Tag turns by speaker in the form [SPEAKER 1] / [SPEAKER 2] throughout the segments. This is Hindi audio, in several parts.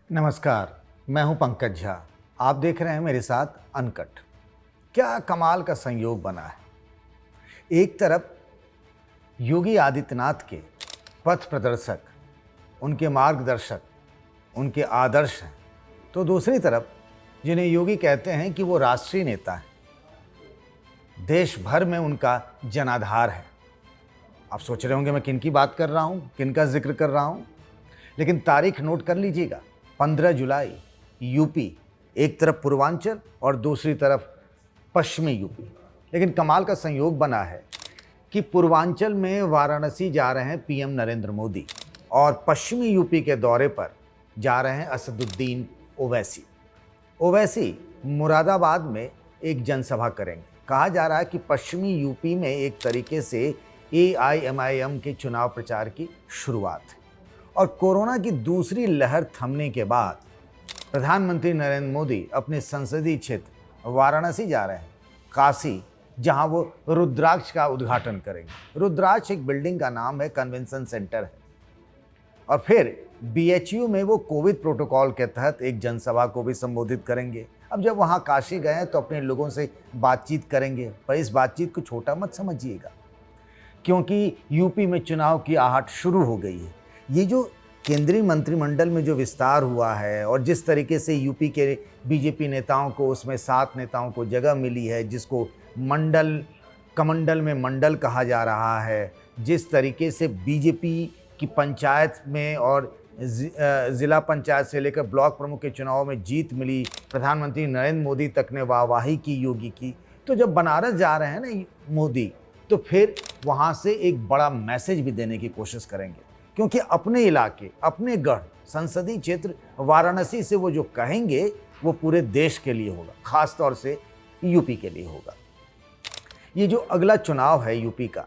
[SPEAKER 1] नमस्कार, मैं हूं पंकज झा। आप देख रहे हैं मेरे साथ अनकट। क्या कमाल का संयोग बना है। एक तरफ योगी आदित्यनाथ के पथ प्रदर्शक, उनके मार्गदर्शक, उनके आदर्श हैं, तो दूसरी तरफ जिन्हें योगी कहते हैं कि वो राष्ट्रीय नेता हैं, देश भर में उनका जनाधार है। आप सोच रहे होंगे मैं किन की बात कर रहा हूं, किन का जिक्र कर रहा हूं, लेकिन तारीख नोट कर लीजिएगा। 15 जुलाई, यूपी, एक तरफ पूर्वांचल और दूसरी तरफ पश्चिमी यूपी। लेकिन कमाल का संयोग बना है कि पूर्वांचल में वाराणसी जा रहे हैं पीएम नरेंद्र मोदी और पश्चिमी यूपी के दौरे पर जा रहे हैं असदुद्दीन ओवैसी। ओवैसी मुरादाबाद में एक जनसभा करेंगे। कहा जा रहा है कि पश्चिमी यूपी में एक तरीके से AIMIM के चुनाव प्रचार की शुरुआत है। और कोरोना की दूसरी लहर थमने के बाद प्रधानमंत्री नरेंद्र मोदी अपने संसदीय क्षेत्र वाराणसी जा रहे हैं, काशी, जहां वो रुद्राक्ष का उद्घाटन करेंगे। रुद्राक्ष एक बिल्डिंग का नाम है, कन्वेंशन सेंटर है। और फिर BHU में वो कोविड प्रोटोकॉल के तहत एक जनसभा को भी संबोधित करेंगे। अब जब वहां काशी गए हैं तो अपने लोगों से बातचीत करेंगे, पर इस बातचीत को छोटा मत समझिएगा, क्योंकि यूपी में चुनाव की आहट शुरू हो गई है। ये जो केंद्रीय मंत्रिमंडल में जो विस्तार हुआ है और जिस तरीके से यूपी के बीजेपी नेताओं को, उसमें 7 नेताओं को जगह मिली है, जिसको मंडल कमंडल में मंडल कहा जा रहा है, जिस तरीके से बीजेपी की पंचायत में और ज़िला पंचायत से लेकर ब्लॉक प्रमुख के चुनाव में जीत मिली, प्रधानमंत्री नरेंद्र मोदी तक ने वाहवाही की योगी की। तो जब बनारस जा रहे हैं ना मोदी, तो फिर वहाँ से एक बड़ा मैसेज भी देने की कोशिश करेंगे, क्योंकि अपने इलाके, अपने गढ़, संसदीय क्षेत्र वाराणसी से वो जो कहेंगे वो पूरे देश के लिए होगा, खास तौर से यूपी के लिए होगा। ये जो अगला चुनाव है यूपी का,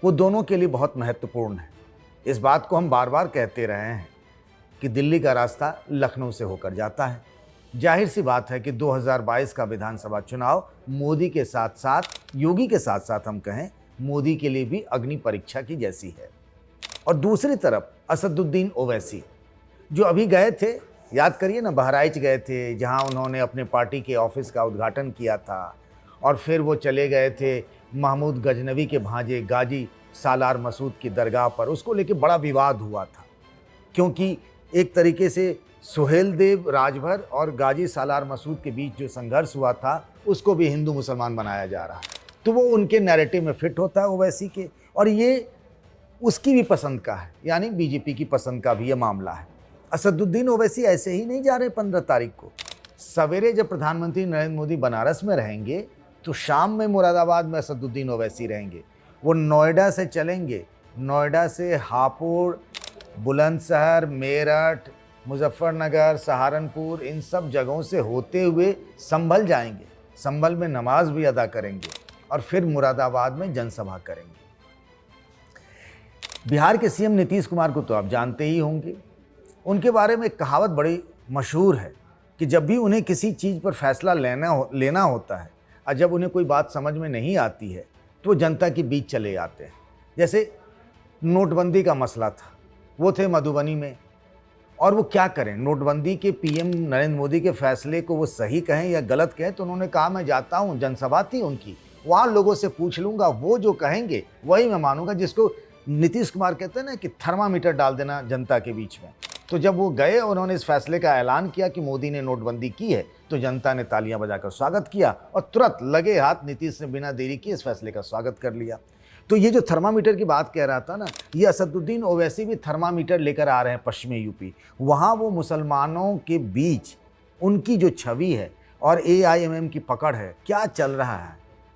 [SPEAKER 1] वो दोनों के लिए बहुत महत्वपूर्ण है। इस बात को हम बार बार कहते रहे हैं कि दिल्ली का रास्ता लखनऊ से होकर जाता है। जाहिर सी बात है कि 2022 का विधानसभा चुनाव मोदी के साथ साथ, योगी के साथ साथ हम कहें, मोदी के लिए भी अग्नि परीक्षा की जैसी है। और दूसरी तरफ असदुद्दीन ओवैसी जो अभी गए थे, याद करिए ना, बहराइच गए थे, जहां उन्होंने अपने पार्टी के ऑफिस का उद्घाटन किया था। और फिर वो चले गए थे महमूद गजनवी के भांजे गाजी सालार मसूद की दरगाह पर। उसको लेके बड़ा विवाद हुआ था, क्योंकि एक तरीके से सुहेलदेव राजभर और गाजी सालार मसूद के बीच जो संघर्ष हुआ था, उसको भी हिंदू मुसलमान बनाया जा रहा है। तो वो उनके नैरेटिव में फिट होता है ओवैसी के, और ये उसकी भी पसंद का है, यानी बीजेपी की पसंद का भी ये मामला है। असदुद्दीन ओवैसी ऐसे ही नहीं जा रहे 15 तारीख को। सवेरे जब प्रधानमंत्री नरेंद्र मोदी बनारस में रहेंगे, तो शाम में मुरादाबाद में असदुद्दीन ओवैसी रहेंगे। वो नोएडा से चलेंगे, नोएडा से हापुड़, बुलंदशहर, मेरठ, मुजफ्फरनगर, सहारनपुर, इन सब जगहों से होते हुए संभल जाएंगे। संभल में नमाज भी अदा करेंगे और फिर मुरादाबाद में जनसभा करेंगे। बिहार के सीएम नीतीश कुमार को तो आप जानते ही होंगे। उनके बारे में एक कहावत बड़ी मशहूर है कि जब भी उन्हें किसी चीज़ पर फैसला लेना होता है और जब उन्हें कोई बात समझ में नहीं आती है, तो वो जनता के बीच चले जाते हैं। जैसे नोटबंदी का मसला था, वो थे मधुबनी में, और वो क्या करें, नोटबंदी के पीएम नरेंद्र मोदी के फैसले को वो सही कहें या गलत कहें, तो उन्होंने कहा मैं जाता हूँ, जनसभा थी उनकी, वहाँ लोगों से पूछ लूँगा, वो जो कहेंगे वही मैं मानूंगा। जिसको नीतीश कुमार कहते हैं ना कि थर्मामीटर डाल देना जनता के बीच में। तो जब वो गए, उन्होंने इस फैसले का ऐलान किया कि मोदी ने नोटबंदी की है, तो जनता ने तालियां बजाकर स्वागत किया और तुरंत लगे हाथ नीतीश ने बिना देरी किए इस फैसले का स्वागत कर लिया। तो ये जो थर्मामीटर की बात कह रहा था ना, ये असदुद्दीन ओवैसी भी थर्मामीटर लेकर आ रहे हैं पश्चिमी यूपी। वहाँ वो मुसलमानों के बीच उनकी जो छवि है और AIMIM की पकड़ है, क्या चल रहा है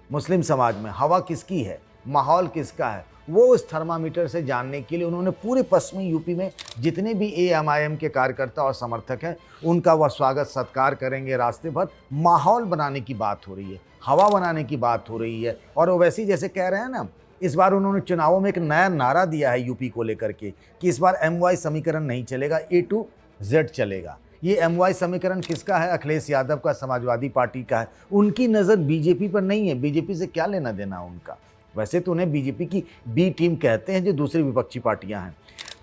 [SPEAKER 1] मुस्लिम समाज में, हवा किसकी है, माहौल किसका है, वो उस थर्मामीटर से जानने के लिए उन्होंने पूरे पश्चिमी यूपी में जितने भी AIMIM के कार्यकर्ता और समर्थक हैं, उनका वह स्वागत सत्कार करेंगे। रास्ते भर माहौल बनाने की बात हो रही है, हवा बनाने की बात हो रही है। और ओवैसी जैसे कह रहे हैं ना, इस बार उन्होंने चुनावों में एक नया नारा दिया है यूपी को लेकर के कि इस बार MY समीकरण नहीं चलेगा, A to Z चलेगा। ये MY समीकरण किसका है? अखिलेश यादव का, समाजवादी पार्टी का है। उनकी नज़र बीजेपी पर नहीं है, बीजेपी से क्या लेना देना उनका। वैसे तो उन्हें बीजेपी की B टीम कहते हैं, जो दूसरी विपक्षी पार्टियां हैं,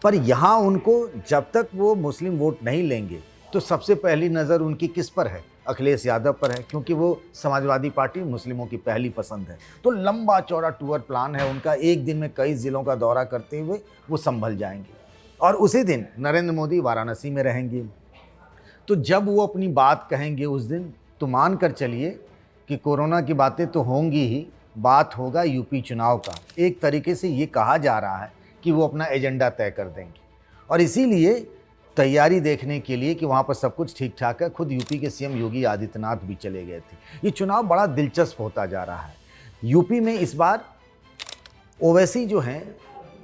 [SPEAKER 1] पर यहाँ उनको जब तक वो मुस्लिम वोट नहीं लेंगे तो सबसे पहली नज़र उनकी किस पर है? अखिलेश यादव पर है, क्योंकि वो समाजवादी पार्टी मुस्लिमों की पहली पसंद है। तो लंबा चौड़ा टूर प्लान है उनका, एक दिन में कई ज़िलों का दौरा करते हुए वो संभल जाएंगे और उसी दिन नरेंद्र मोदी वाराणसी में रहेंगे। तो जब वो अपनी बात कहेंगे उस दिन, तो मान कर चलिए कि कोरोना की बातें तो होंगी ही, बात होगा यूपी चुनाव का। एक तरीके से ये कहा जा रहा है कि वो अपना एजेंडा तय कर देंगे और इसीलिए तैयारी देखने के लिए कि वहाँ पर सब कुछ ठीक ठाक है, खुद यूपी के सीएम योगी आदित्यनाथ भी चले गए थे। ये चुनाव बड़ा दिलचस्प होता जा रहा है। यूपी में इस बार ओवैसी जो हैं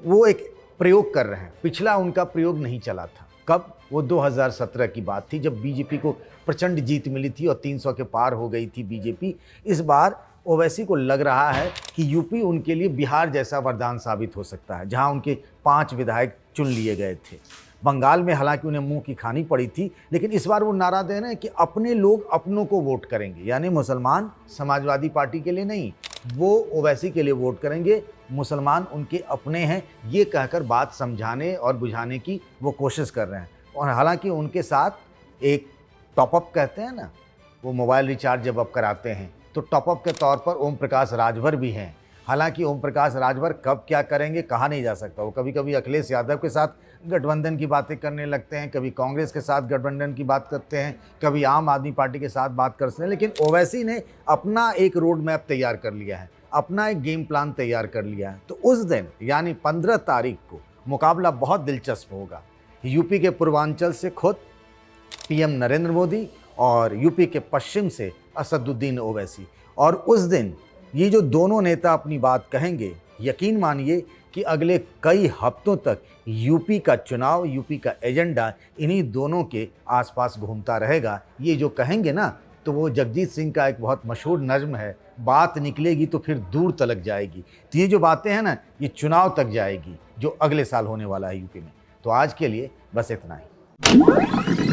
[SPEAKER 1] वो एक प्रयोग कर रहे हैं। पिछला उनका प्रयोग नहीं चला था। कब? वो 2017 की बात थी, जब बीजेपी को प्रचंड जीत मिली थी और 300 के पार हो गई थी बीजेपी। इस बार ओवैसी को लग रहा है कि यूपी उनके लिए बिहार जैसा वरदान साबित हो सकता है, जहां उनके 5 विधायक चुन लिए गए थे। बंगाल में हालांकि उन्हें मुंह की खानी पड़ी थी, लेकिन इस बार वो नारा दे रहे हैं कि अपने लोग अपनों को वोट करेंगे, यानी मुसलमान समाजवादी पार्टी के लिए नहीं, वो ओवैसी के लिए वोट करेंगे, मुसलमान उनके अपने हैं, ये कहकर बात समझाने और बुझाने की वो कोशिश कर रहे हैं। और हालांकि उनके साथ एक टॉपअप कहते हैं ना, वो मोबाइल रिचार्ज जब आप कराते हैं तो टॉपअप के तौर पर ओम प्रकाश राजभर भी हैं। हालांकि ओम प्रकाश राजभर कब क्या करेंगे कहा नहीं जा सकता। वो कभी कभी अखिलेश यादव के साथ गठबंधन की बातें करने लगते हैं, कभी कांग्रेस के साथ गठबंधन की बात करते हैं, कभी आम आदमी पार्टी के साथ बात करते हैं। लेकिन ओवैसी ने अपना एक रोड मैप तैयार कर लिया है, अपना एक गेम प्लान तैयार कर लिया है। तो उस दिन यानी 15 तारीख को मुकाबला बहुत दिलचस्प होगा। यूपी के पूर्वांचल से खुद पीएम नरेंद्र मोदी और यूपी के पश्चिम से असदुद्दीन ओवैसी। और उस दिन ये जो दोनों नेता अपनी बात कहेंगे, यकीन मानिए कि अगले कई हफ्तों तक यूपी का चुनाव, यूपी का एजेंडा इन्हीं दोनों के आसपास घूमता रहेगा। ये जो कहेंगे ना, तो वो जगजीत सिंह का एक बहुत मशहूर नज़्म है, बात निकलेगी तो फिर दूर तलक जाएगी। तो ये जो बातें हैं ना, ये चुनाव तक जाएगी जो अगले साल होने वाला है यूपी में। तो आज के लिए बस इतना ही।